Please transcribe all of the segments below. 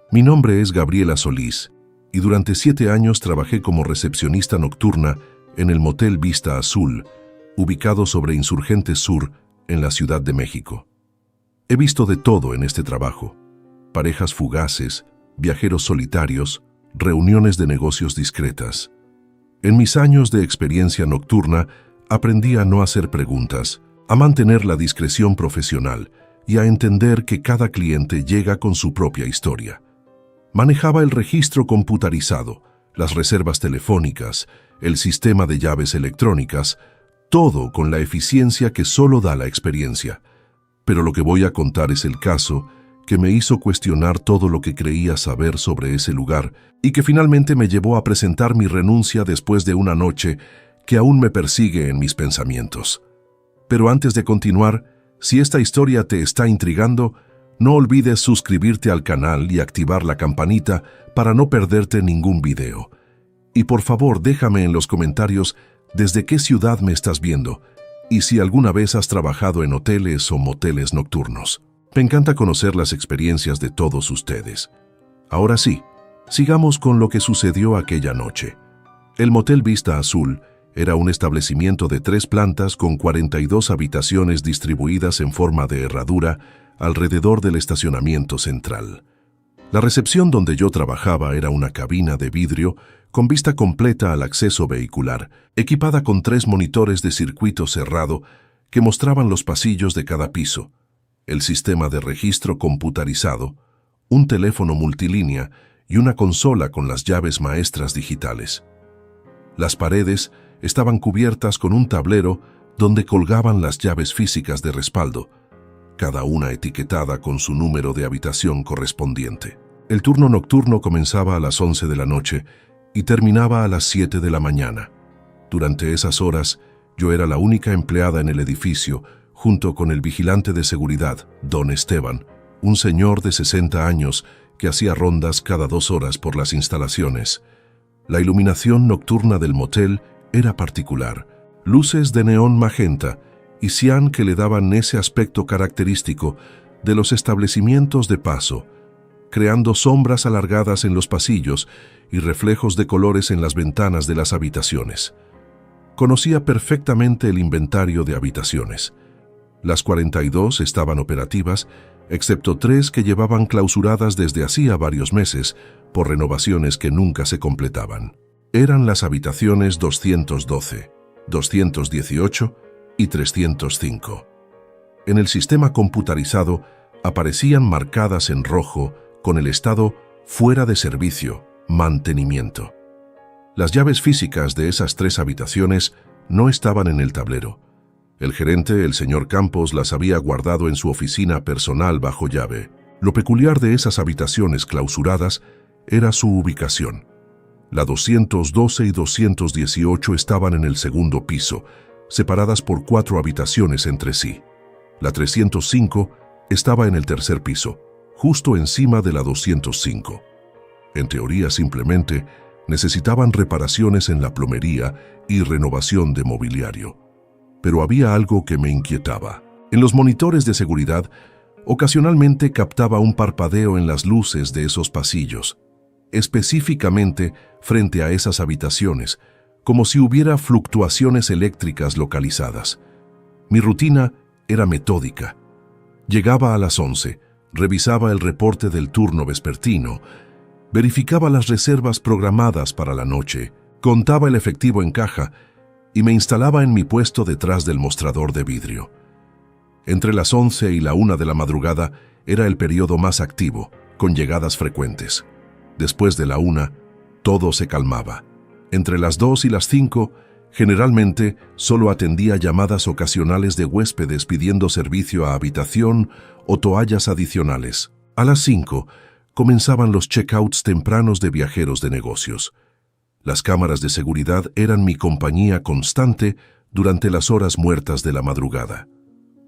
Mi nombre es Gabriela Solís y durante 7 años trabajé como recepcionista nocturna en el Motel Vista Azul, ubicado sobre Insurgentes Sur, en la Ciudad de México. He visto de todo en este trabajo: parejas fugaces, viajeros solitarios, reuniones de negocios discretas. En mis años de experiencia nocturna, aprendí a no hacer preguntas, a mantener la discreción profesional y a entender que cada cliente llega con su propia historia. Manejaba el registro computarizado, las reservas telefónicas, el sistema de llaves electrónicas, todo con la eficiencia que solo da la experiencia. Pero lo que voy a contar es el caso que me hizo cuestionar todo lo que creía saber sobre ese lugar y que finalmente me llevó a presentar mi renuncia después de una noche que aún me persigue en mis pensamientos. Pero antes de continuar, si esta historia te está intrigando, no olvides suscribirte al canal y activar la campanita para no perderte ningún video. Y por favor, déjame en los comentarios desde qué ciudad me estás viendo y si alguna vez has trabajado en hoteles o moteles nocturnos. Me encanta conocer las experiencias de todos ustedes. Ahora sí, sigamos con lo que sucedió aquella noche. El Motel Vista Azul era un establecimiento de 3 plantas con 42 habitaciones distribuidas en forma de herradura alrededor del estacionamiento central. La recepción donde yo trabajaba era una cabina de vidrio con vista completa al acceso vehicular, equipada con 3 monitores de circuito cerrado que mostraban los pasillos de cada piso, el sistema de registro computarizado, un teléfono multilínea y una consola con las llaves maestras digitales. Las paredes estaban cubiertas con un tablero donde colgaban las llaves físicas de respaldo, cada una etiquetada con su número de habitación correspondiente. El turno nocturno comenzaba a las 11 de la noche y terminaba a las 7 de la mañana. Durante esas horas, yo era la única empleada en el edificio, junto con el vigilante de seguridad, don Esteban, un señor de 60 años que hacía rondas cada 2 horas por las instalaciones. La iluminación nocturna del motel era particular: luces de neón magenta y cian que le daban ese aspecto característico de los establecimientos de paso, creando sombras alargadas en los pasillos y reflejos de colores en las ventanas de las habitaciones. Conocía perfectamente el inventario de habitaciones. Las 42 estaban operativas, excepto 3 que llevaban clausuradas desde hacía varios meses por renovaciones que nunca se completaban. Eran las habitaciones 212, 218 y 305. En el sistema computarizado aparecían marcadas en rojo con el estado fuera de servicio, mantenimiento. Las llaves físicas de esas 3 habitaciones no estaban en el tablero. El gerente, el señor Campos, las había guardado en su oficina personal bajo llave. Lo peculiar de esas habitaciones clausuradas era su ubicación. La 212 y 218 estaban en el segundo piso, separadas por 4 habitaciones entre sí. La 305 estaba en el tercer piso, justo encima de la 205. En teoría, simplemente necesitaban reparaciones en la plomería y renovación de mobiliario. Pero había algo que me inquietaba. En los monitores de seguridad, ocasionalmente captaba un parpadeo en las luces de esos pasillos, específicamente frente a esas habitaciones, como si hubiera fluctuaciones eléctricas localizadas. Mi rutina era metódica. Llegaba a las 11, revisaba el reporte del turno vespertino, verificaba las reservas programadas para la noche, contaba el efectivo en caja y me instalaba en mi puesto detrás del mostrador de vidrio. Entre las 11 y la 1 de la madrugada era el periodo más activo, con llegadas frecuentes. Después de la 1, todo se calmaba. Entre las 2 y las 5, generalmente solo atendía llamadas ocasionales de huéspedes pidiendo servicio a habitación o toallas adicionales. A las 5, comenzaban los checkouts tempranos de viajeros de negocios. Las cámaras de seguridad eran mi compañía constante durante las horas muertas de la madrugada.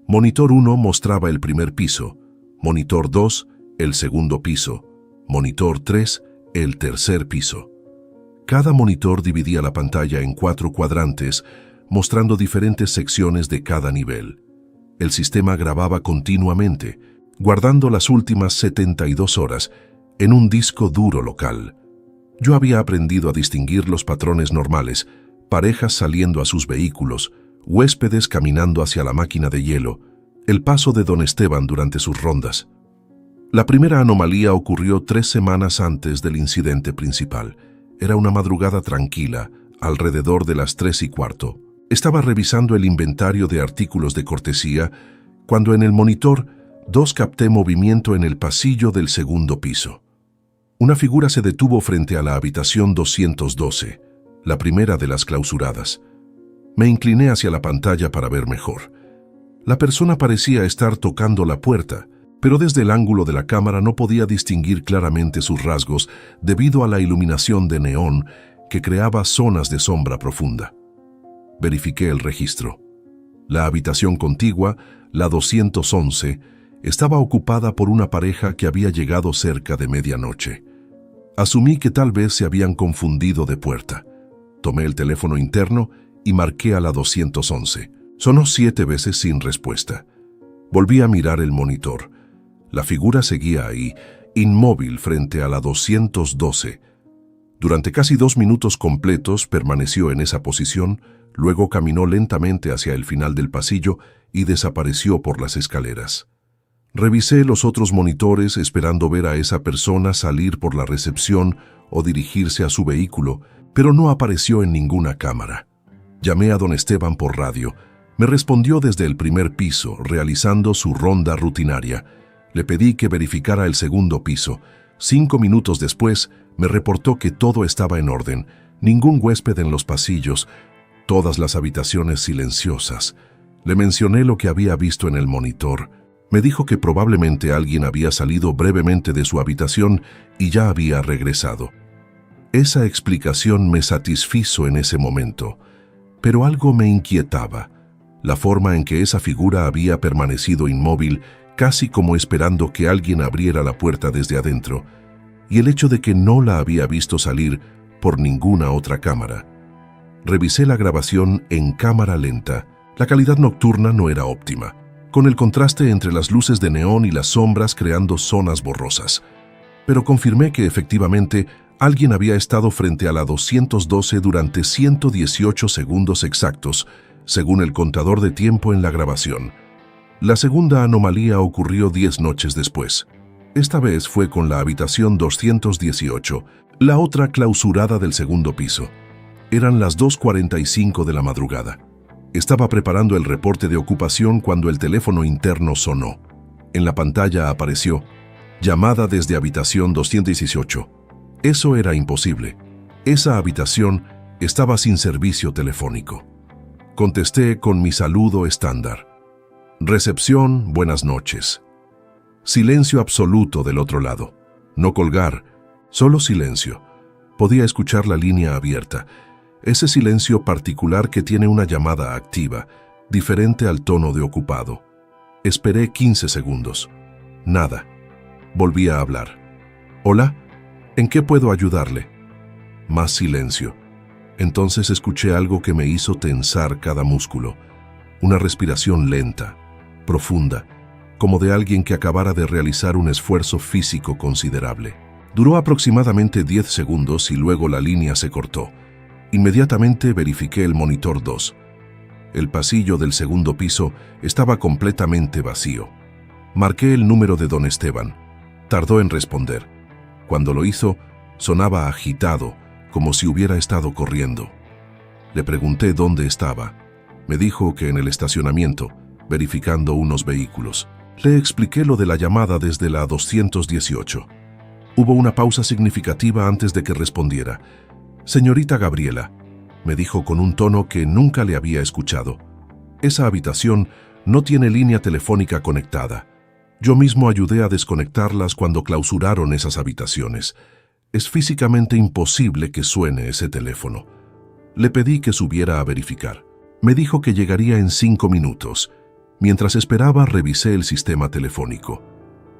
Monitor 1 mostraba el primer piso, Monitor 2 el segundo piso, Monitor 3 el tercer piso. Cada monitor dividía la pantalla en 4 cuadrantes, mostrando diferentes secciones de cada nivel. El sistema grababa continuamente, guardando las últimas 72 horas, en un disco duro local. Yo había aprendido a distinguir los patrones normales: parejas saliendo a sus vehículos, huéspedes caminando hacia la máquina de hielo, el paso de don Esteban durante sus rondas. La primera anomalía ocurrió 3 semanas antes del incidente principal. Era una madrugada tranquila, alrededor de las 3:15. Estaba revisando el inventario de artículos de cortesía cuando en el monitor 2 capté movimiento en el pasillo del segundo piso. Una figura se detuvo frente a la habitación 212, la primera de las clausuradas. Me incliné hacia la pantalla para ver mejor. La persona parecía estar tocando la puerta, pero desde el ángulo de la cámara no podía distinguir claramente sus rasgos debido a la iluminación de neón que creaba zonas de sombra profunda. Verifiqué el registro. La habitación contigua, la 211, estaba ocupada por una pareja que había llegado cerca de medianoche. Asumí que tal vez se habían confundido de puerta. Tomé el teléfono interno y marqué a la 211. Sonó 7 veces sin respuesta. Volví a mirar el monitor. La figura seguía ahí, inmóvil frente a la 212. Durante casi 2 minutos completos permaneció en esa posición, luego caminó lentamente hacia el final del pasillo y desapareció por las escaleras. Revisé los otros monitores esperando ver a esa persona salir por la recepción o dirigirse a su vehículo, pero no apareció en ninguna cámara. Llamé a don Esteban por radio. Me respondió desde el primer piso, realizando su ronda rutinaria. Le pedí que verificara el segundo piso. 5 minutos después, me reportó que todo estaba en orden. Ningún huésped en los pasillos, todas las habitaciones silenciosas. Le mencioné lo que había visto en el monitor. Me dijo que probablemente alguien había salido brevemente de su habitación y ya había regresado. Esa explicación me satisfizo en ese momento, pero algo me inquietaba: la forma en que esa figura había permanecido inmóvil, casi como esperando que alguien abriera la puerta desde adentro, y el hecho de que no la había visto salir por ninguna otra cámara. Revisé la grabación en cámara lenta. La calidad nocturna no era óptima, con el contraste entre las luces de neón y las sombras creando zonas borrosas. Pero confirmé que efectivamente alguien había estado frente a la 212 durante 118 segundos exactos, según el contador de tiempo en la grabación. La segunda anomalía ocurrió 10 noches después. Esta vez fue con la habitación 218, la otra clausurada del segundo piso. Eran las 2:45 de la madrugada. Estaba preparando el reporte de ocupación cuando el teléfono interno sonó. En la pantalla apareció: llamada desde habitación 218. Eso era imposible. Esa habitación estaba sin servicio telefónico. Contesté con mi saludo estándar: recepción, buenas noches. Silencio absoluto del otro lado. No colgar, solo silencio. Podía escuchar la línea abierta. Ese silencio particular que tiene una llamada activa, diferente al tono de ocupado. Esperé 15 segundos. Nada. Volví a hablar. ¿Hola? ¿En qué puedo ayudarle? Más silencio. Entonces escuché algo que me hizo tensar cada músculo. Una respiración lenta, profunda, como de alguien que acabara de realizar un esfuerzo físico considerable. Duró aproximadamente 10 segundos y luego la línea se cortó. Inmediatamente verifiqué el monitor 2. El pasillo del segundo piso estaba completamente vacío. Marqué el número de don Esteban. Tardó en responder. Cuando lo hizo, sonaba agitado, como si hubiera estado corriendo. Le pregunté dónde estaba. Me dijo que en el estacionamiento, verificando unos vehículos. Le expliqué lo de la llamada desde la 218. Hubo una pausa significativa antes de que respondiera. «Señorita Gabriela», me dijo con un tono que nunca le había escuchado. «Esa habitación no tiene línea telefónica conectada. Yo mismo ayudé a desconectarlas cuando clausuraron esas habitaciones. Es físicamente imposible que suene ese teléfono». Le pedí que subiera a verificar. Me dijo que llegaría en 5 minutos. Mientras esperaba, revisé el sistema telefónico.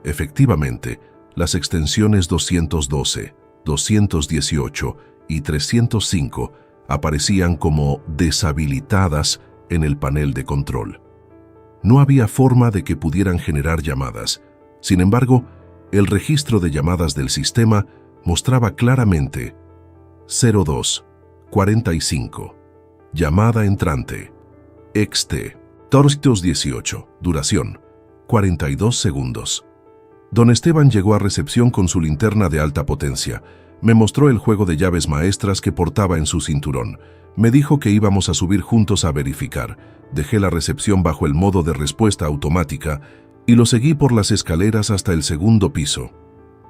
Efectivamente, las extensiones 212, 218 y 305 aparecían como deshabilitadas en el panel de control. No había forma de que pudieran generar llamadas. Sin embargo, El registro de llamadas del sistema mostraba claramente 0245. Llamada entrante. XT. 18. Duración. 42 segundos. Don Esteban llegó a recepción con su linterna de alta potencia. Me mostró el juego de llaves maestras que portaba en su cinturón. Me dijo que íbamos a subir juntos a verificar. Dejé la recepción bajo el modo de respuesta automática y lo seguí por las escaleras hasta el segundo piso.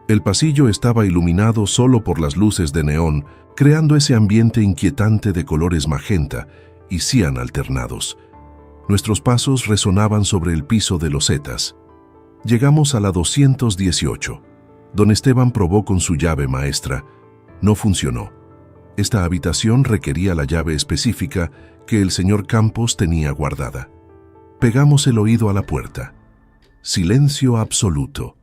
El pasillo estaba iluminado solo por las luces de neón, creando ese ambiente inquietante de colores magenta y cian alternados. Nuestros pasos resonaban sobre el piso de losetas. Llegamos a la 218. Don Esteban probó con su llave maestra. No funcionó. Esta habitación requería la llave específica que el señor Campos tenía guardada. Pegamos el oído a la puerta. Silencio absoluto.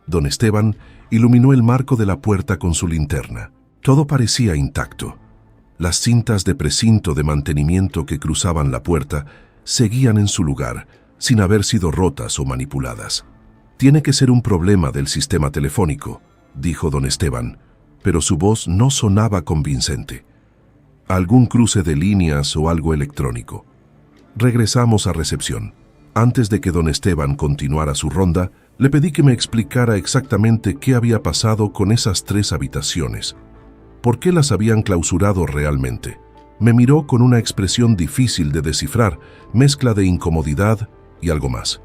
Don Esteban iluminó el marco de la puerta con su linterna. Todo parecía intacto. Las cintas de precinto de mantenimiento que cruzaban la puerta seguían en su lugar, sin haber sido rotas o manipuladas. «Tiene que ser un problema del sistema telefónico», dijo don Esteban, pero su voz no sonaba convincente. «Algún cruce de líneas o algo electrónico». Regresamos a recepción. Antes de que don Esteban continuara su ronda, le pedí que me explicara exactamente qué había pasado con esas 3 habitaciones. ¿Por qué las habían clausurado realmente? Me miró con una expresión difícil de descifrar, mezcla de incomodidad y algo más.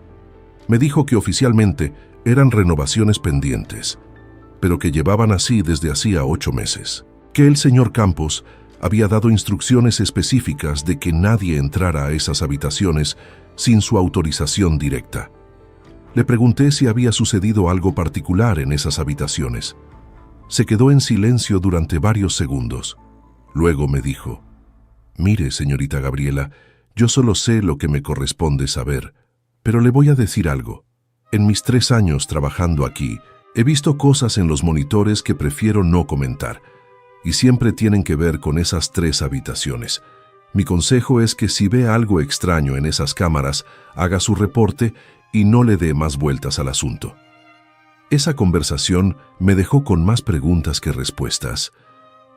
Me dijo que oficialmente eran renovaciones pendientes, pero que llevaban así desde hacía 8 meses. Que el señor Campos había dado instrucciones específicas de que nadie entrara a esas habitaciones sin su autorización directa. Le pregunté si había sucedido algo particular en esas habitaciones. Se quedó en silencio durante varios segundos. Luego me dijo: «Mire, señorita Gabriela, yo solo sé lo que me corresponde saber, pero le voy a decir algo. En mis 3 años trabajando aquí, he visto cosas en los monitores que prefiero no comentar, y siempre tienen que ver con esas 3 habitaciones. Mi consejo es que si ve algo extraño en esas cámaras, haga su reporte y no le dé más vueltas al asunto». Esa conversación me dejó con más preguntas que respuestas.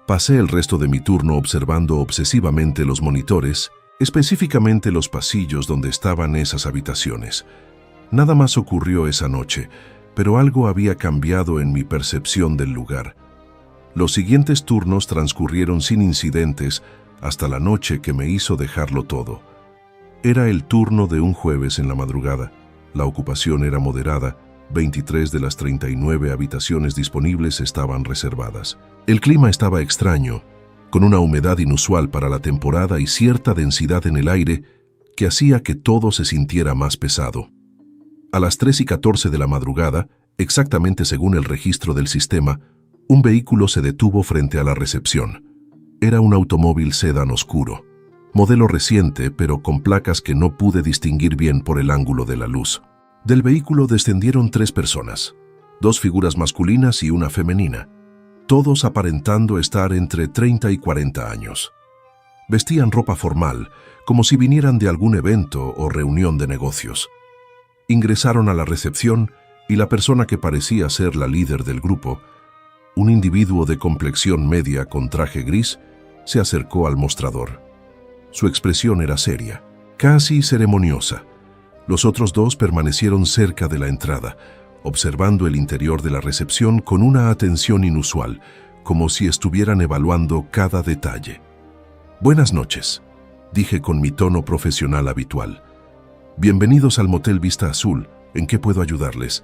Pasé el resto de mi turno observando obsesivamente los monitores, específicamente los pasillos donde estaban esas habitaciones. Nada más ocurrió esa noche, pero algo había cambiado en mi percepción del lugar. Los siguientes turnos transcurrieron sin incidentes hasta la noche que me hizo dejarlo todo. Era el turno de un jueves en la madrugada. La ocupación era moderada. 23 de las 39 habitaciones disponibles estaban reservadas. El clima estaba extraño, con una humedad inusual para la temporada y cierta densidad en el aire que hacía que todo se sintiera más pesado. A las 3:14 de la madrugada, exactamente según el registro del sistema, un vehículo se detuvo frente a la recepción. Era un automóvil sedán oscuro, modelo reciente pero con placas que no pude distinguir bien por el ángulo de la luz. Del vehículo descendieron 3 personas, 2 figuras masculinas y una femenina, todos aparentando estar entre 30 y 40 años. Vestían ropa formal, como si vinieran de algún evento o reunión de negocios. Ingresaron a la recepción y la persona que parecía ser la líder del grupo, un individuo de complexión media con traje gris, se acercó al mostrador. Su expresión era seria, casi ceremoniosa. Los otros 2 permanecieron cerca de la entrada, observando el interior de la recepción con una atención inusual, como si estuvieran evaluando cada detalle. «Buenas noches», dije con mi tono profesional habitual. «Bienvenidos al Motel Vista Azul. ¿En qué puedo ayudarles?»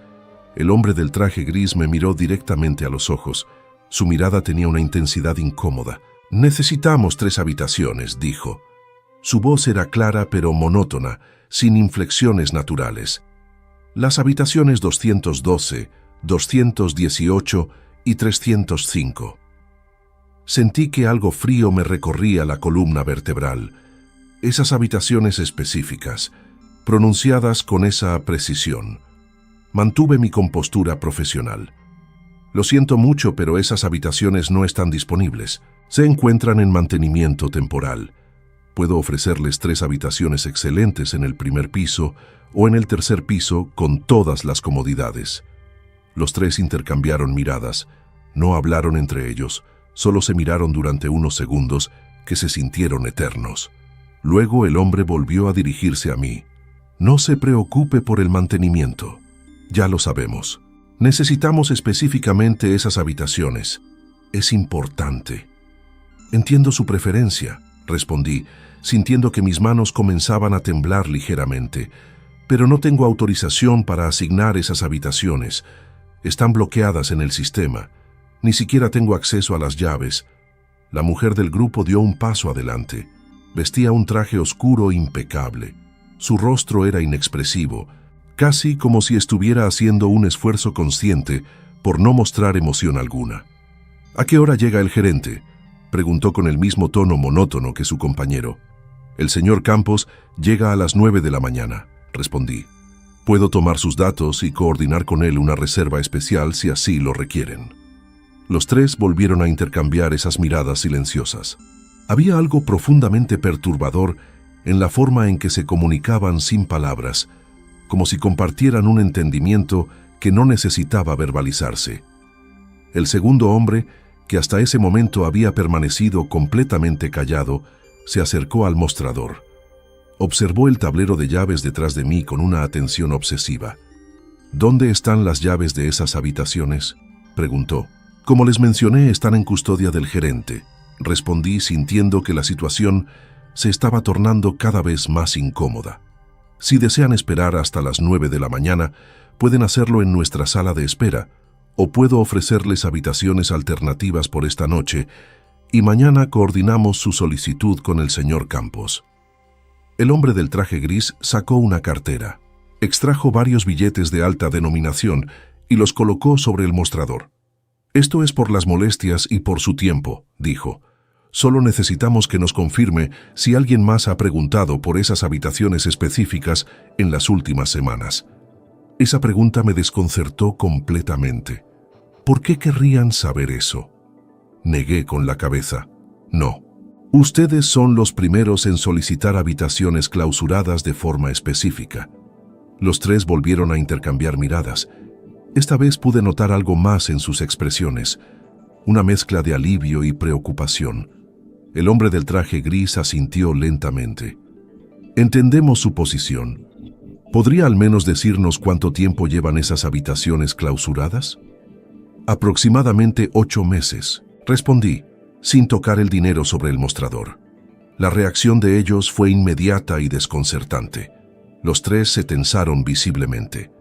El hombre del traje gris me miró directamente a los ojos. Su mirada tenía una intensidad incómoda. «Necesitamos 3 habitaciones», dijo. Su voz era clara pero monótona, sin inflexiones naturales. Las habitaciones 212, 218 y 305. Sentí que algo frío me recorría la columna vertebral. Esas habitaciones específicas, pronunciadas con esa precisión. Mantuve mi compostura profesional. «Lo siento mucho, pero esas habitaciones no están disponibles. Se encuentran en mantenimiento temporal. Puedo ofrecerles 3 habitaciones excelentes en el primer piso o en el tercer piso con todas las comodidades». Los tres intercambiaron miradas. No hablaron entre ellos, solo se miraron durante unos segundos que se sintieron eternos. Luego el hombre volvió a dirigirse a mí. No se preocupe por el mantenimiento. Ya lo sabemos. Necesitamos específicamente esas habitaciones. Es importante. Entiendo su preferencia, respondí, sintiendo que mis manos comenzaban a temblar ligeramente. Pero no tengo autorización para asignar esas habitaciones. Están bloqueadas en el sistema. Ni siquiera tengo acceso a las llaves. La mujer del grupo dio un paso adelante. Vestía un traje oscuro impecable. Su rostro era inexpresivo, casi como si estuviera haciendo un esfuerzo consciente por no mostrar emoción alguna. ¿A qué hora llega el gerente?, preguntó con el mismo tono monótono que su compañero. El señor Campos llega a las 9 de la mañana, respondí. Puedo tomar sus datos y coordinar con él una reserva especial si así lo requieren. Los tres volvieron a intercambiar esas miradas silenciosas. Había algo profundamente perturbador en la forma en que se comunicaban sin palabras, como si compartieran un entendimiento que no necesitaba verbalizarse. El segundo hombre, que hasta ese momento había permanecido completamente callado, se acercó al mostrador. Observó el tablero de llaves detrás de mí con una atención obsesiva. ¿Dónde están las llaves de esas habitaciones?, preguntó. Como les mencioné, están en custodia del gerente, respondí sintiendo que la situación se estaba tornando cada vez más incómoda. Si desean esperar hasta las 9 de la mañana, pueden hacerlo en nuestra sala de espera, o puedo ofrecerles habitaciones alternativas por esta noche, y mañana coordinamos su solicitud con el señor Campos. El hombre del traje gris sacó una cartera, extrajo varios billetes de alta denominación y los colocó sobre el mostrador. Esto es por las molestias y por su tiempo, dijo. Solo necesitamos que nos confirme si alguien más ha preguntado por esas habitaciones específicas en las últimas semanas. Esa pregunta me desconcertó completamente. ¿Por qué querrían saber eso? Negué con la cabeza. No. Ustedes son los primeros en solicitar habitaciones clausuradas de forma específica. Los tres volvieron a intercambiar miradas. Esta vez pude notar algo más en sus expresiones, una mezcla de alivio y preocupación. El hombre del traje gris asintió lentamente. Entendemos su posición. ¿Podría al menos decirnos cuánto tiempo llevan esas habitaciones clausuradas? Aproximadamente 8 meses, respondí, sin tocar el dinero sobre el mostrador. La reacción de ellos fue inmediata y desconcertante. Los tres se tensaron visiblemente.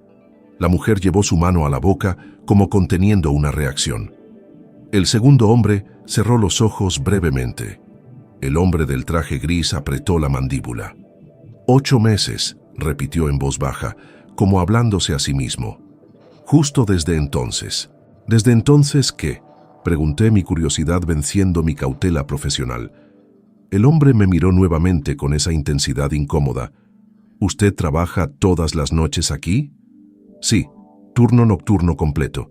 La mujer llevó su mano a la boca como conteniendo una reacción. El segundo hombre cerró los ojos brevemente. El hombre del traje gris apretó la mandíbula. 8 meses, repitió en voz baja, como hablándose a sí mismo. Justo desde entonces. ¿Desde entonces qué?, pregunté, mi curiosidad venciendo mi cautela profesional. El hombre me miró nuevamente con esa intensidad incómoda. ¿Usted trabaja todas las noches aquí? Sí, turno nocturno completo.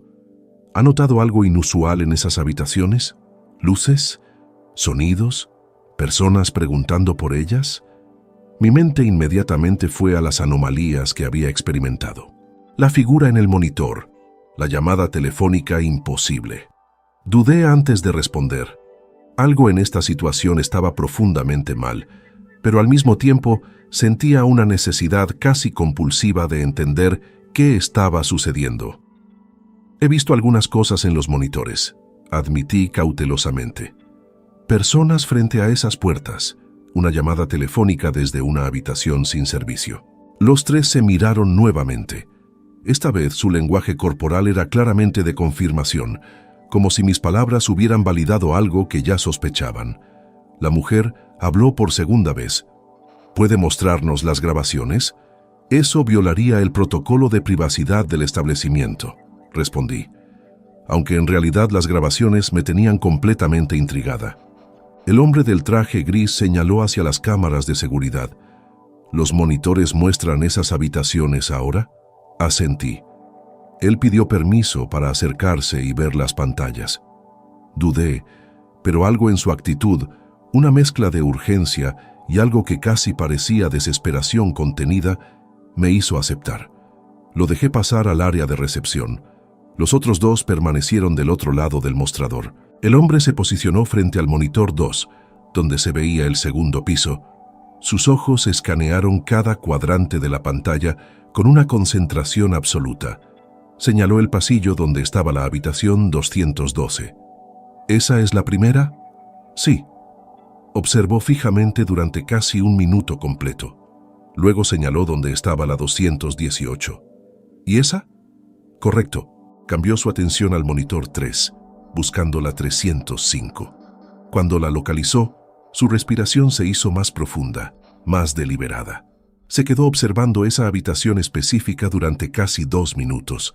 ¿Ha notado algo inusual en esas habitaciones? ¿Luces? ¿Sonidos? ¿Personas preguntando por ellas? Mi mente inmediatamente fue a las anomalías que había experimentado. La figura en el monitor, la llamada telefónica imposible. Dudé antes de responder. Algo en esta situación estaba profundamente mal, pero al mismo tiempo sentía una necesidad casi compulsiva de entender qué estaba sucediendo. He visto algunas cosas en los monitores, admití cautelosamente. Personas frente a esas puertas, una llamada telefónica desde una habitación sin servicio. Los tres se miraron nuevamente. Esta vez su lenguaje corporal era claramente de confirmación, como si mis palabras hubieran validado algo que ya sospechaban. La mujer habló por segunda vez. ¿Puede mostrarnos las grabaciones? Eso violaría el protocolo de privacidad del establecimiento, respondí, aunque en realidad las grabaciones me tenían completamente intrigada. El hombre del traje gris señaló hacia las cámaras de seguridad. ¿Los monitores muestran esas habitaciones ahora? Asentí. Él pidió permiso para acercarse y ver las pantallas. Dudé, pero algo en su actitud, una mezcla de urgencia y algo que casi parecía desesperación contenida, me hizo aceptar. Lo dejé pasar al área de recepción. Los otros dos permanecieron del otro lado del mostrador. El hombre se posicionó frente al monitor 2, donde se veía el segundo piso. Sus ojos escanearon cada cuadrante de la pantalla con una concentración absoluta. Señaló el pasillo donde estaba la habitación 212. ¿Esa es la primera? Sí. Observó fijamente durante casi un minuto completo. Luego señaló donde estaba la 218. ¿Y esa? Correcto. Cambió su atención al monitor 3, buscando la 305. Cuando la localizó, su respiración se hizo más profunda, más deliberada. Se quedó observando esa habitación específica durante casi 2 minutos.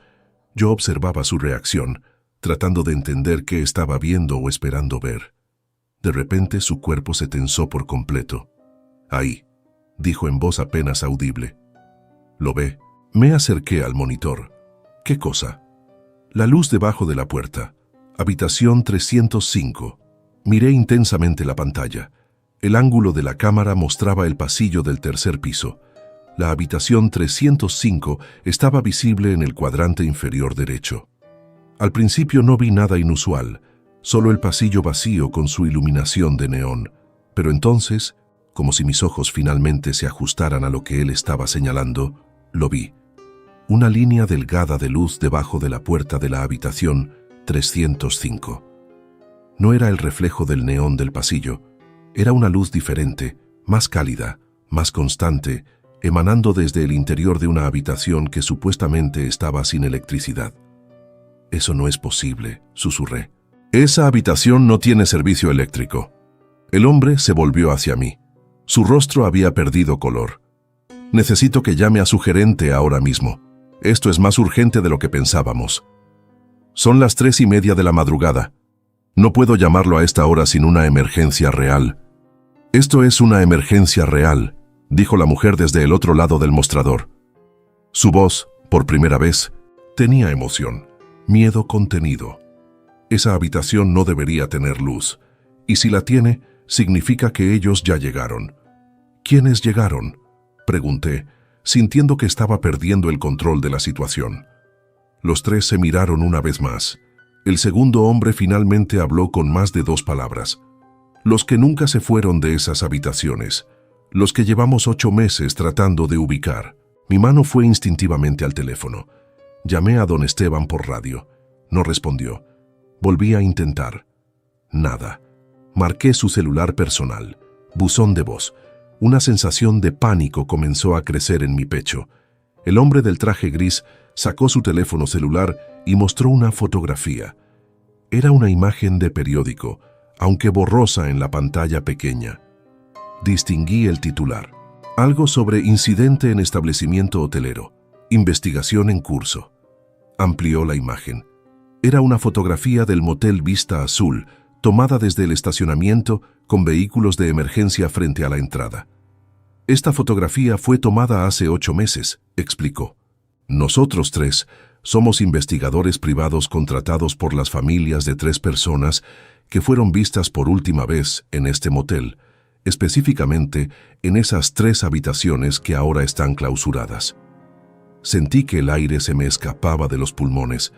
Yo observaba su reacción, tratando de entender qué estaba viendo o esperando ver. De repente su cuerpo se tensó por completo. «Ahí», dijo en voz apenas audible. «¿Lo ve?» Me acerqué al monitor. «¿Qué cosa?» «La luz debajo de la puerta. Habitación 305». Miré intensamente la pantalla. El ángulo de la cámara mostraba el pasillo del tercer piso. La habitación 305 estaba visible en el cuadrante inferior derecho. Al principio no vi nada inusual, solo el pasillo vacío con su iluminación de neón. Pero entonces, como si mis ojos finalmente se ajustaran a lo que él estaba señalando, lo vi. Una línea delgada de luz debajo de la puerta de la habitación 305. No era el reflejo del neón del pasillo, era una luz diferente, más cálida, más constante, emanando desde el interior de una habitación que supuestamente estaba sin electricidad. «Eso no es posible», susurré. «Esa habitación no tiene servicio eléctrico». El hombre se volvió hacia mí. Su rostro había perdido color. «Necesito que llame a su gerente ahora mismo. Esto es más urgente de lo que pensábamos. Son las 3:30 de la madrugada. No puedo llamarlo a esta hora sin una emergencia real». «Esto es una emergencia real», dijo la mujer desde el otro lado del mostrador. Su voz, por primera vez, tenía emoción, miedo contenido. Esa habitación no debería tener luz, y si la tiene, significa que ellos ya llegaron. ¿Quiénes llegaron?, pregunté, sintiendo que estaba perdiendo el control de la situación. Los tres se miraron una vez más. El segundo hombre finalmente habló con más de 2 palabras. «Los que nunca se fueron de esas habitaciones. Los que llevamos 8 meses tratando de ubicar». Mi mano fue instintivamente al teléfono. Llamé a don Esteban por radio. No respondió. Volví a intentar. Nada. Marqué su celular personal. Buzón de voz. Una sensación de pánico comenzó a crecer en mi pecho. El hombre del traje gris sacó su teléfono celular y mostró una fotografía. Era una imagen de periódico, aunque borrosa en la pantalla pequeña. Distinguí el titular. Algo sobre incidente en establecimiento hotelero. Investigación en curso. Amplió la imagen. Era una fotografía del motel Vista Azul, tomada desde el estacionamiento con vehículos de emergencia frente a la entrada. «Esta fotografía fue tomada hace 8 meses», explicó. «Nosotros 3 somos investigadores privados contratados por las familias de 3 personas que fueron vistas por última vez en este motel, específicamente en esas 3 habitaciones que ahora están clausuradas». Sentí que el aire se me escapaba de los pulmones.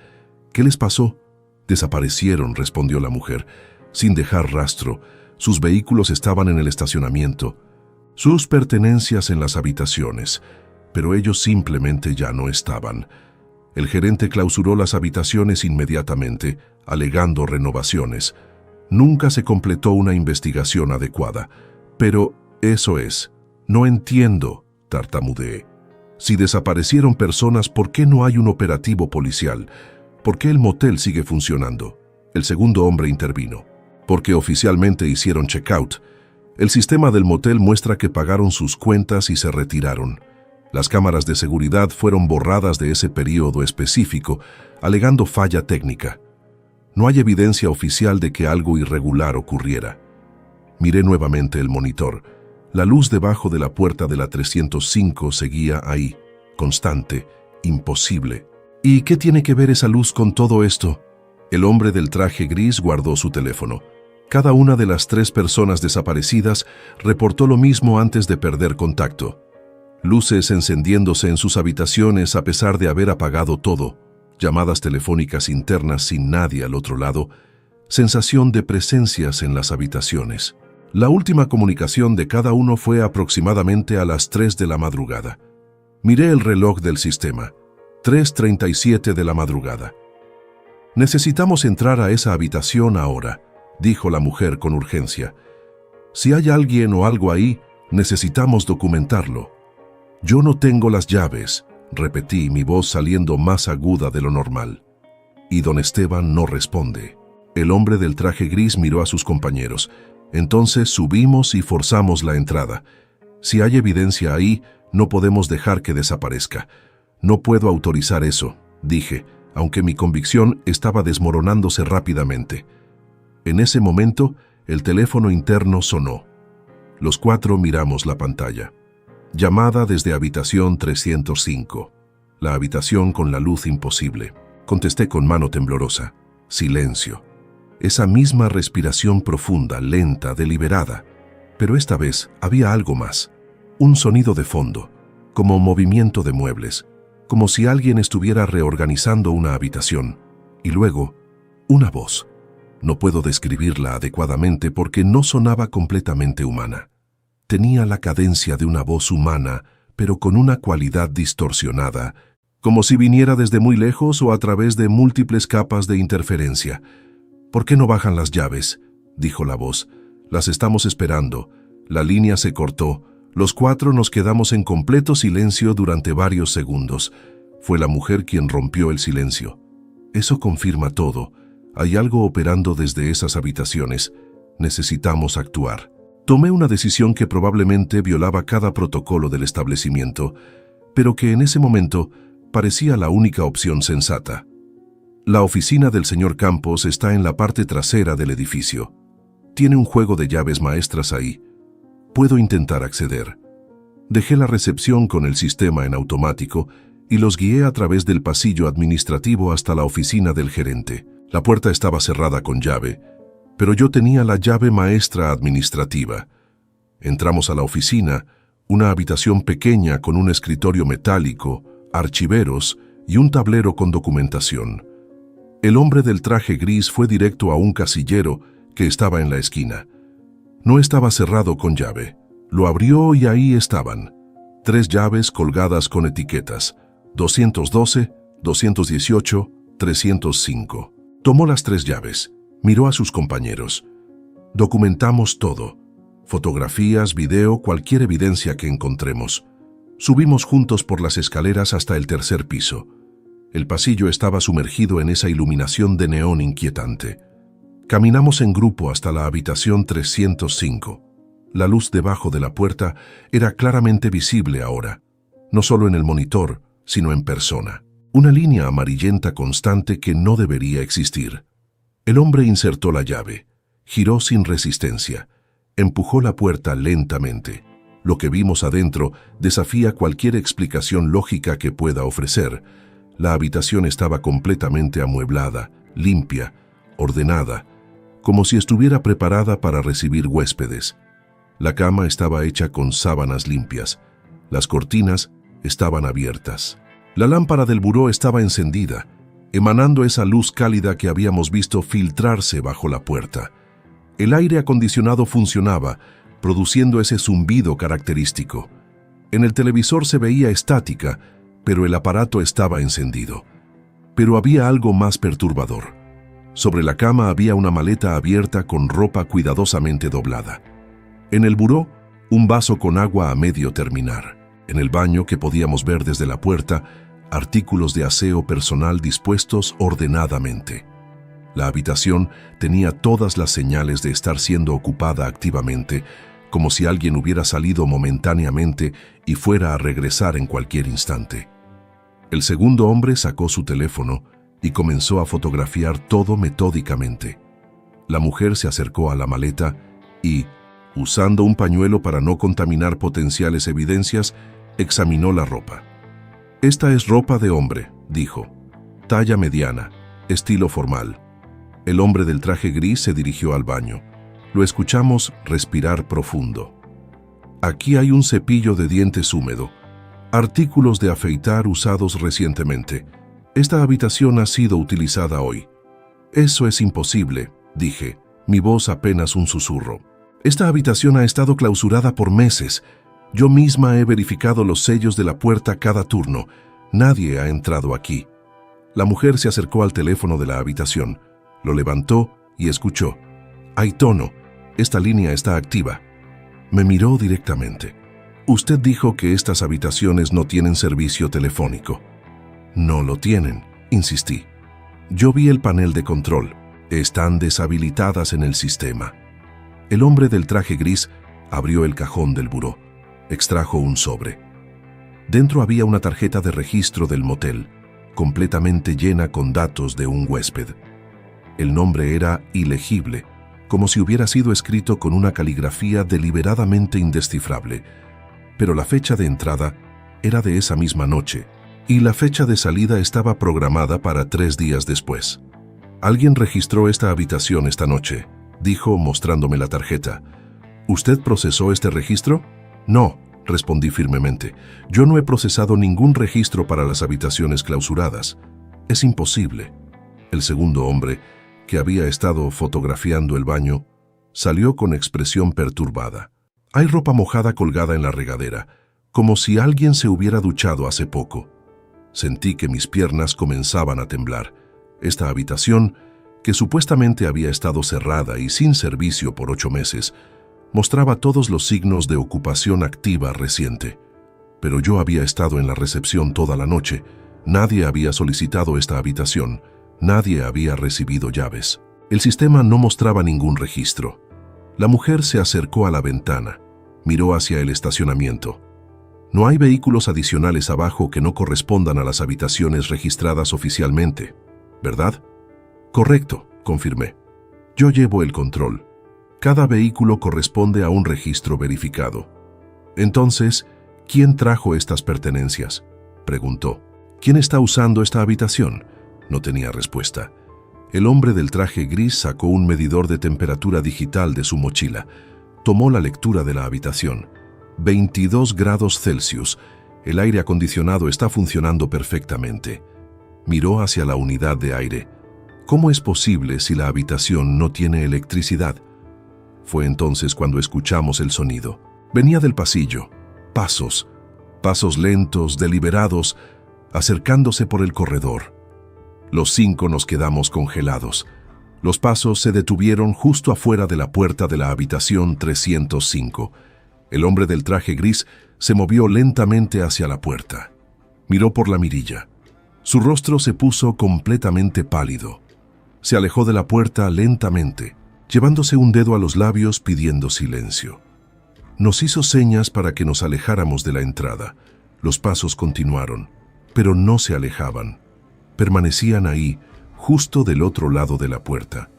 «¿Qué les pasó?» «Desaparecieron», respondió la mujer, sin dejar rastro. Sus vehículos estaban en el estacionamiento, sus pertenencias en las habitaciones, pero ellos simplemente ya no estaban. El gerente clausuró las habitaciones inmediatamente, alegando renovaciones. Nunca se completó una investigación adecuada. «Pero eso es. No entiendo», tartamudeé. «Si desaparecieron personas, ¿por qué no hay un operativo policial? ¿Por qué el motel sigue funcionando?». El segundo hombre intervino. «Porque oficialmente hicieron checkout. El sistema del motel muestra que pagaron sus cuentas y se retiraron. Las cámaras de seguridad fueron borradas de ese periodo específico, alegando falla técnica. No hay evidencia oficial de que algo irregular ocurriera». Miré nuevamente el monitor. La luz debajo de la puerta de la 305 seguía ahí, constante, imposible. «¿Y qué tiene que ver esa luz con todo esto?». El hombre del traje gris guardó su teléfono. Cada una de las 3 personas desaparecidas reportó lo mismo antes de perder contacto. Luces encendiéndose en sus habitaciones a pesar de haber apagado todo. llamadas telefónicas internas sin nadie al otro lado, sensación de presencias en las habitaciones. La última comunicación de cada uno fue aproximadamente a las 3 de la madrugada. Miré el reloj del sistema. 3:37 de la madrugada. «Necesitamos entrar a esa habitación ahora», dijo la mujer con urgencia. «Si hay alguien o algo ahí, necesitamos documentarlo». «Yo no tengo las llaves», repetí, mi voz saliendo más aguda de lo normal. Y don Esteban no responde. El hombre del traje gris miró a sus compañeros. Entonces subimos y forzamos la entrada. Si hay evidencia ahí, no podemos dejar que desaparezca. No puedo autorizar eso, dije, aunque mi convicción estaba desmoronándose rápidamente. En ese momento, el teléfono interno sonó. Los 4 miramos la pantalla. Llamada desde habitación 305. La habitación con la luz imposible. Contesté con mano temblorosa. Silencio. Esa misma respiración profunda, lenta, deliberada. Pero esta vez había algo más. Un sonido de fondo, como movimiento de muebles, como si alguien estuviera reorganizando una habitación. Y luego, una voz. No puedo describirla adecuadamente porque no sonaba completamente humana. Tenía la cadencia de una voz humana, pero con una cualidad distorsionada, como si viniera desde muy lejos o a través de múltiples capas de interferencia. «¿Por qué no bajan las llaves?», dijo la voz. «Las estamos esperando». La línea se cortó. Los 4 nos quedamos en completo silencio durante varios segundos. Fue la mujer quien rompió el silencio. «Eso confirma todo. Hay algo operando desde esas habitaciones. Necesitamos actuar». Tomé una decisión que probablemente violaba cada protocolo del establecimiento, pero que en ese momento parecía la única opción sensata. La oficina del señor Campos está en la parte trasera del edificio. Tiene un juego de llaves maestras ahí. Puedo intentar acceder. Dejé la recepción con el sistema en automático y los guié a través del pasillo administrativo hasta la oficina del gerente. La puerta estaba cerrada con llave, pero yo tenía la llave maestra administrativa. Entramos a la oficina, una habitación pequeña con un escritorio metálico, archiveros y un tablero con documentación. El hombre del traje gris fue directo a un casillero que estaba en la esquina. No estaba cerrado con llave. Lo abrió y ahí estaban. 3 llaves colgadas con etiquetas. 212, 218, 305. Tomó las 3 llaves. Miró a sus compañeros. Documentamos todo. Fotografías, video, cualquier evidencia que encontremos. Subimos juntos por las escaleras hasta el 3er piso. El pasillo estaba sumergido en esa iluminación de neón inquietante. Caminamos en grupo hasta la habitación 305. La luz debajo de la puerta era claramente visible ahora, no solo en el monitor, sino en persona. Una línea amarillenta constante que no debería existir. El hombre insertó la llave, giró sin resistencia, empujó la puerta lentamente. Lo que vimos adentro desafía cualquier explicación lógica que pueda ofrecer. La habitación estaba completamente amueblada, limpia, ordenada, como si estuviera preparada para recibir huéspedes. La cama estaba hecha con sábanas limpias. Las cortinas estaban abiertas. La lámpara del buró estaba encendida, emanando esa luz cálida que habíamos visto filtrarse bajo la puerta. El aire acondicionado funcionaba, produciendo ese zumbido característico. En el televisor se veía estática, pero el aparato estaba encendido. Pero había algo más perturbador. Sobre la cama había una maleta abierta con ropa cuidadosamente doblada. En el buró, un vaso con agua a medio terminar. En el baño, que podíamos ver desde la puerta, artículos de aseo personal dispuestos ordenadamente. La habitación tenía todas las señales de estar siendo ocupada activamente, como si alguien hubiera salido momentáneamente y fuera a regresar en cualquier instante. El segundo hombre sacó su teléfono y comenzó a fotografiar todo metódicamente. La mujer se acercó a la maleta y, usando un pañuelo para no contaminar potenciales evidencias, examinó la ropa. «Esta es ropa de hombre», dijo. «Talla mediana, estilo formal». El hombre del traje gris se dirigió al baño. Lo escuchamos respirar profundo. «Aquí hay un cepillo de dientes húmedo, artículos de afeitar usados recientemente. Esta habitación ha sido utilizada hoy. Eso es imposible, dije, mi voz apenas un susurro. Esta habitación ha estado clausurada por meses. Yo misma he verificado los sellos de la puerta cada turno. Nadie ha entrado aquí. La mujer se acercó al teléfono de la habitación, lo levantó y escuchó. Hay tono. Esta línea está activa. Me miró directamente. Usted dijo que estas habitaciones no tienen servicio telefónico. No lo tienen, insistí. Yo vi el panel de control. Están deshabilitadas en el sistema. El hombre del traje gris abrió el cajón del buró. Extrajo un sobre. Dentro había una tarjeta de registro del motel, completamente llena con datos de un huésped. El nombre era ilegible, como si hubiera sido escrito con una caligrafía deliberadamente indescifrable, pero la fecha de entrada era de esa misma noche, y la fecha de salida estaba programada para 3 días después. «Alguien registró esta habitación esta noche», dijo mostrándome la tarjeta. «¿Usted procesó este registro?» «No», respondí firmemente. «Yo no he procesado ningún registro para las habitaciones clausuradas. Es imposible». El segundo hombre, que había estado fotografiando el baño, salió con expresión perturbada. «Hay ropa mojada colgada en la regadera, como si alguien se hubiera duchado hace poco». Sentí que mis piernas comenzaban a temblar. Esta habitación, que supuestamente había estado cerrada y sin servicio por 8 meses, mostraba todos los signos de ocupación activa reciente. Pero yo había estado en la recepción toda la noche. Nadie había solicitado esta habitación. Nadie había recibido llaves. El sistema no mostraba ningún registro. La mujer se acercó a la ventana. Miró hacia el estacionamiento. No hay vehículos adicionales abajo que no correspondan a las habitaciones registradas oficialmente, ¿verdad? Correcto, confirmé. Yo llevo el control. Cada vehículo corresponde a un registro verificado. Entonces, ¿quién trajo estas pertenencias?, preguntó. ¿Quién está usando esta habitación? No tenía respuesta. El hombre del traje gris sacó un medidor de temperatura digital de su mochila. Tomó la lectura de la habitación. 22 grados Celsius. El aire acondicionado está funcionando perfectamente. Miró hacia la unidad de aire. ¿Cómo es posible si la habitación no tiene electricidad? Fue entonces cuando escuchamos el sonido. Venía del pasillo. Pasos. Pasos lentos, deliberados, acercándose por el corredor. Los 5 nos quedamos congelados. Los pasos se detuvieron justo afuera de la puerta de la habitación 305. El hombre del traje gris se movió lentamente hacia la puerta. Miró por la mirilla. Su rostro se puso completamente pálido. Se alejó de la puerta lentamente, llevándose un dedo a los labios pidiendo silencio. Nos hizo señas para que nos alejáramos de la entrada. Los pasos continuaron, pero no se alejaban. Permanecían ahí, justo del otro lado de la puerta.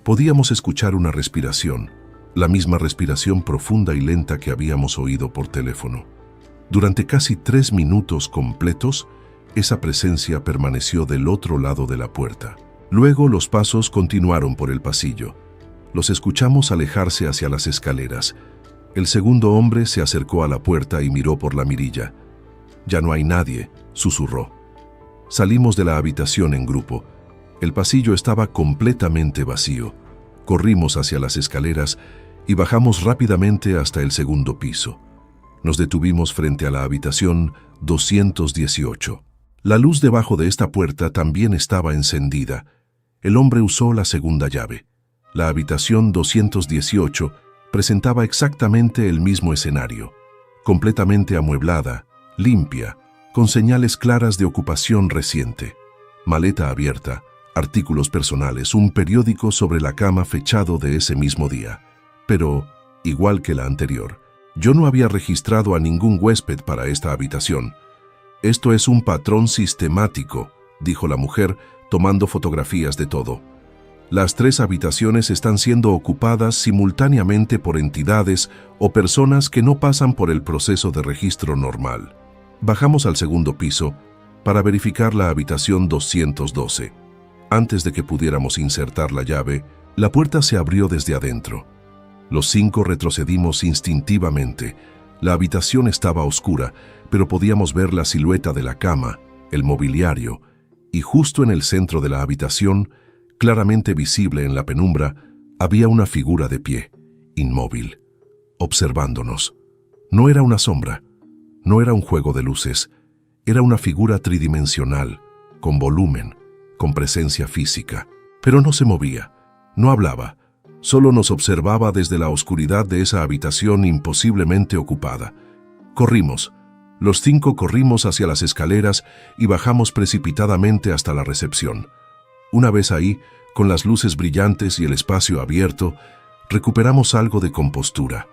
Podíamos escuchar una respiración, la misma respiración profunda y lenta que habíamos oído por teléfono. Durante casi 3 minutos completos, esa presencia permaneció del otro lado de la puerta. Luego los pasos continuaron por el pasillo. Los escuchamos alejarse hacia las escaleras. El segundo hombre se acercó a la puerta y miró por la mirilla. «Ya no hay nadie», susurró. Salimos de la habitación en grupo. El pasillo estaba completamente vacío. Corrimos hacia las escaleras y bajamos rápidamente hasta el segundo piso. Nos detuvimos frente a la habitación 218. La luz debajo de esta puerta también estaba encendida. El hombre usó la segunda llave. La habitación 218 presentaba exactamente el mismo escenario, completamente amueblada, limpia, con señales claras de ocupación reciente. Maleta abierta, artículos personales, un periódico sobre la cama fechado de ese mismo día. Pero, igual que la anterior, yo no había registrado a ningún huésped para esta habitación. «Esto es un patrón sistemático», dijo la mujer, tomando fotografías de todo. «Las 3 habitaciones están siendo ocupadas simultáneamente por entidades o personas que no pasan por el proceso de registro normal». Bajamos al segundo piso para verificar la habitación 212. Antes de que pudiéramos insertar la llave, la puerta se abrió desde adentro. Los 5 retrocedimos instintivamente. La habitación estaba oscura, pero podíamos ver la silueta de la cama, el mobiliario y justo en el centro de la habitación, claramente visible en la penumbra, había una figura de pie, inmóvil, observándonos. No era una sombra, no era un juego de luces, era una figura tridimensional, con volumen, con presencia física, pero no se movía, no hablaba, solo nos observaba desde la oscuridad de esa habitación imposiblemente ocupada. Corrimos. Los 5 corrimos hacia las escaleras y bajamos precipitadamente hasta la recepción. Una vez ahí, con las luces brillantes y el espacio abierto, recuperamos algo de compostura.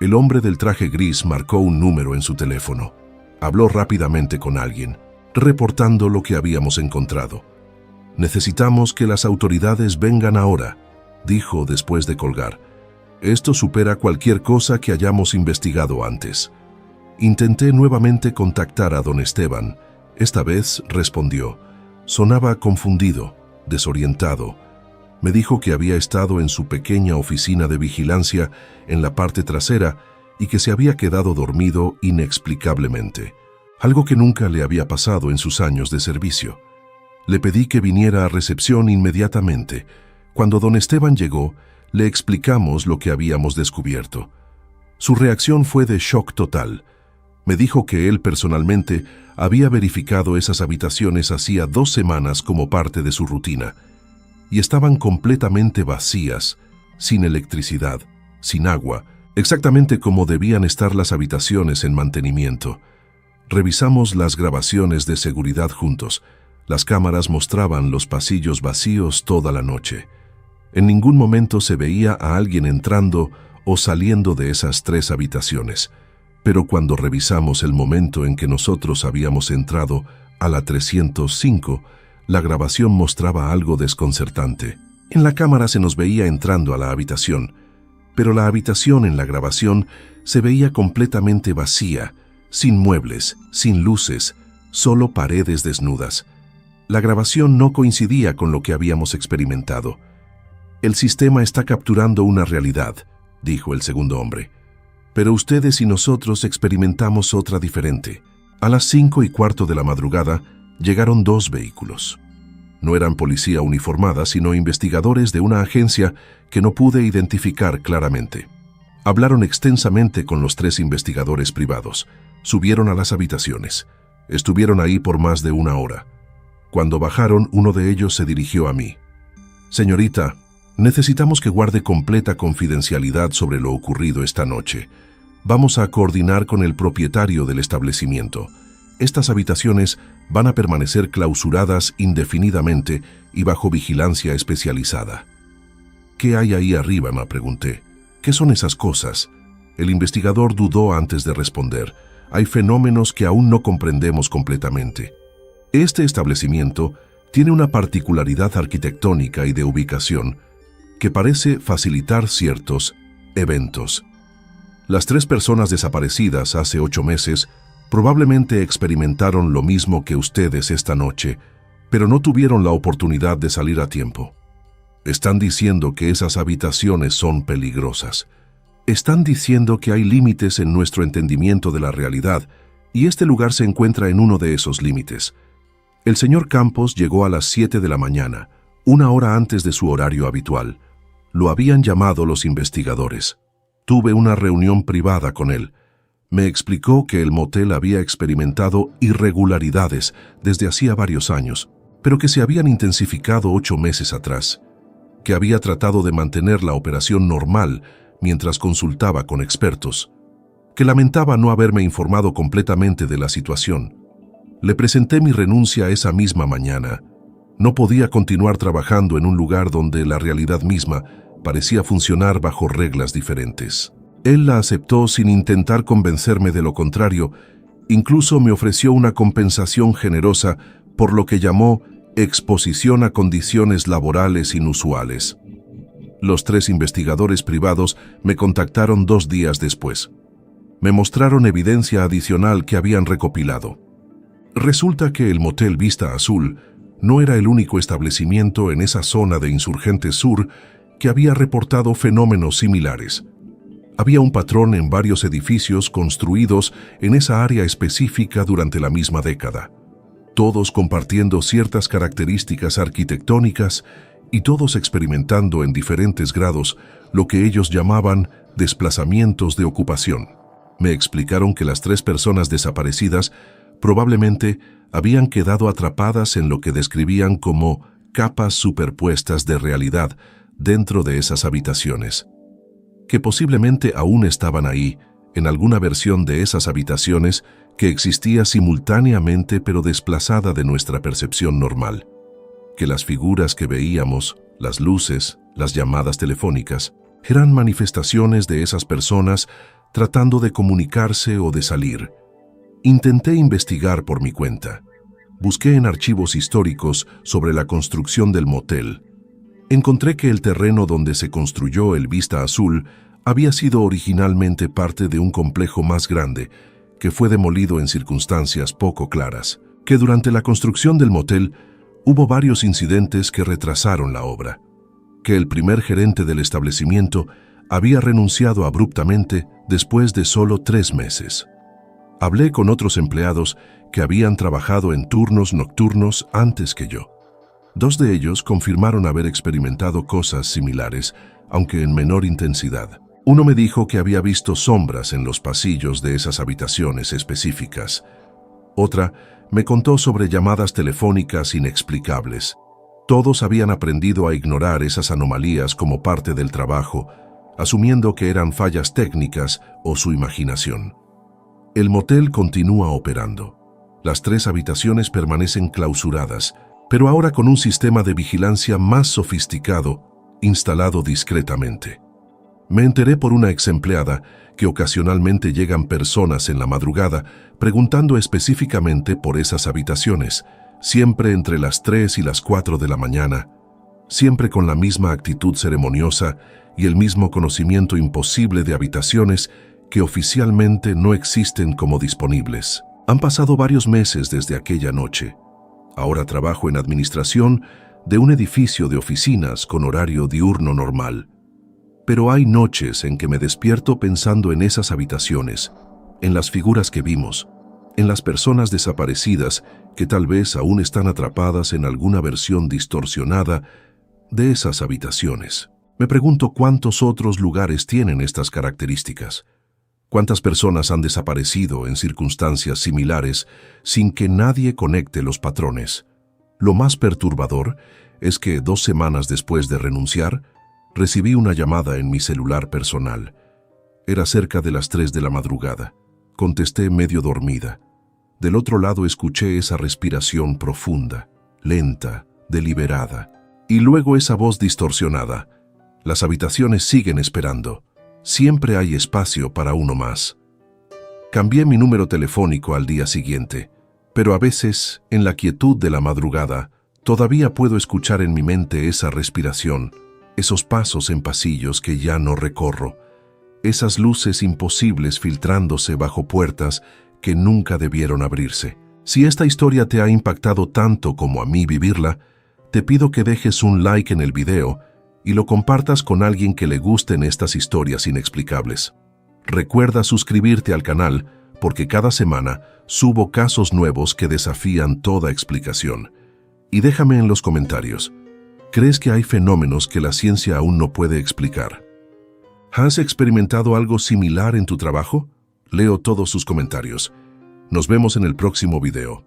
El hombre del traje gris marcó un número en su teléfono. Habló rápidamente con alguien, reportando lo que habíamos encontrado. «Necesitamos que las autoridades vengan ahora», dijo después de colgar. «Esto supera cualquier cosa que hayamos investigado antes». Intenté nuevamente contactar a don Esteban. Esta vez respondió. Sonaba confundido, desorientado. Me dijo que había estado en su pequeña oficina de vigilancia en la parte trasera y que se había quedado dormido inexplicablemente, algo que nunca le había pasado en sus años de servicio. Le pedí que viniera a recepción inmediatamente. Cuando don Esteban llegó, le explicamos lo que habíamos descubierto. Su reacción fue de shock total. Me dijo que él personalmente había verificado esas habitaciones hacía 2 semanas como parte de su rutina, y estaban completamente vacías, sin electricidad, sin agua, exactamente como debían estar las habitaciones en mantenimiento. Revisamos las grabaciones de seguridad juntos. Las cámaras mostraban los pasillos vacíos toda la noche. En ningún momento se veía a alguien entrando o saliendo de esas 3 habitaciones. Pero cuando revisamos el momento en que nosotros habíamos entrado a la 305, la grabación mostraba algo desconcertante. En la cámara se nos veía entrando a la habitación, pero la habitación en la grabación se veía completamente vacía, sin muebles, sin luces, solo paredes desnudas. La grabación no coincidía con lo que habíamos experimentado. «El sistema está capturando una realidad», dijo el segundo hombre. «Pero ustedes y nosotros experimentamos otra diferente». A las 5:15 de la madrugada llegaron 2 vehículos. No eran policía uniformada, sino investigadores de una agencia que no pude identificar claramente. Hablaron extensamente con los 3 investigadores privados. Subieron a las habitaciones. Estuvieron ahí por más de 1 hora. Cuando bajaron, uno de ellos se dirigió a mí. «Señorita, necesitamos que guarde completa confidencialidad sobre lo ocurrido esta noche. Vamos a coordinar con el propietario del establecimiento. Estas habitaciones van a permanecer clausuradas indefinidamente y bajo vigilancia especializada». «¿Qué hay ahí arriba?», me pregunté. «¿Qué son esas cosas?». El investigador dudó antes de responder. «Hay fenómenos que aún no comprendemos completamente. Este establecimiento tiene una particularidad arquitectónica y de ubicación que parece facilitar ciertos eventos. Las 3 personas desaparecidas hace 8 meses probablemente experimentaron lo mismo que ustedes esta noche, pero no tuvieron la oportunidad de salir a tiempo. Están diciendo que esas habitaciones son peligrosas. Están diciendo que hay límites en nuestro entendimiento de la realidad, y este lugar se encuentra en uno de esos límites. El señor Campos llegó a las 7 de la mañana, 1 hora antes de su horario habitual. Lo habían llamado los investigadores. Tuve una reunión privada con él. Me explicó que el motel había experimentado irregularidades desde hacía varios años, pero que se habían intensificado 8 meses atrás, que había tratado de mantener la operación normal mientras consultaba con expertos, que lamentaba no haberme informado completamente de la situación. Le presenté mi renuncia esa misma mañana. No podía continuar trabajando en un lugar donde la realidad misma parecía funcionar bajo reglas diferentes. Él la aceptó sin intentar convencerme de lo contrario. Incluso me ofreció una compensación generosa por lo que llamó exposición a condiciones laborales inusuales. Los 3 investigadores privados me contactaron 2 días después. Me mostraron evidencia adicional que habían recopilado. Resulta que el motel Vista Azul no era el único establecimiento en esa zona de Insurgentes Sur que había reportado fenómenos similares. Había un patrón en varios edificios construidos en esa área específica durante la misma década. todos compartiendo ciertas características arquitectónicas y todos experimentando en diferentes grados lo que ellos llamaban desplazamientos de ocupación. Me explicaron que las 3 personas desaparecidas probablemente habían quedado atrapadas en lo que describían como capas superpuestas de realidad dentro de esas habitaciones, que posiblemente aún estaban ahí, en alguna versión de esas habitaciones que existía simultáneamente pero desplazada de nuestra percepción normal, que las figuras que veíamos, las luces, las llamadas telefónicas, eran manifestaciones de esas personas tratando de comunicarse o de salir. Intenté investigar por mi cuenta. Busqué en archivos históricos sobre la construcción del motel. Encontré que el terreno donde se construyó el Vista Azul había sido originalmente parte de un complejo más grande, que fue demolido en circunstancias poco claras, que durante la construcción del motel hubo varios incidentes que retrasaron la obra, que el primer gerente del establecimiento había renunciado abruptamente después de solo 3 meses. Hablé con otros empleados que habían trabajado en turnos nocturnos antes que yo. 2 de ellos confirmaron haber experimentado cosas similares, aunque en menor intensidad. Uno me dijo que había visto sombras en los pasillos de esas habitaciones específicas. Otra me contó sobre llamadas telefónicas inexplicables. Todos habían aprendido a ignorar esas anomalías como parte del trabajo, asumiendo que eran fallas técnicas o su imaginación. El motel continúa operando. Las 3 habitaciones permanecen clausuradas, pero ahora con un sistema de vigilancia más sofisticado, instalado discretamente. Me enteré por una exempleada que ocasionalmente llegan personas en la madrugada preguntando específicamente por esas habitaciones, siempre entre las 3 y las 4 de la mañana, siempre con la misma actitud ceremoniosa y el mismo conocimiento imposible de habitaciones que oficialmente no existen como disponibles. Han pasado varios meses desde aquella noche. Ahora trabajo en administración de un edificio de oficinas con horario diurno normal. Pero hay noches en que me despierto pensando en esas habitaciones, en las figuras que vimos, en las personas desaparecidas que tal vez aún están atrapadas en alguna versión distorsionada de esas habitaciones. Me pregunto cuántos otros lugares tienen estas características. ¿Cuántas personas han desaparecido en circunstancias similares sin que nadie conecte los patrones? Lo más perturbador es que 2 semanas después de renunciar, recibí una llamada en mi celular personal. Era cerca de las 3 de la madrugada. Contesté medio dormida. Del otro lado escuché esa respiración profunda, lenta, deliberada. Y luego esa voz distorsionada. Las habitaciones siguen esperando. Siempre hay espacio para uno más. Cambié mi número telefónico al día siguiente, pero a veces, en la quietud de la madrugada, todavía puedo escuchar en mi mente esa respiración, esos pasos en pasillos que ya no recorro, esas luces imposibles filtrándose bajo puertas que nunca debieron abrirse. Si esta historia te ha impactado tanto como a mí vivirla, te pido que dejes un like en el video y lo compartas con alguien que le gusten estas historias inexplicables. Recuerda suscribirte al canal porque cada semana subo casos nuevos que desafían toda explicación. Y déjame en los comentarios, ¿crees que hay fenómenos que la ciencia aún no puede explicar? ¿Has experimentado algo similar en tu trabajo? Leo todos sus comentarios. Nos vemos en el próximo video.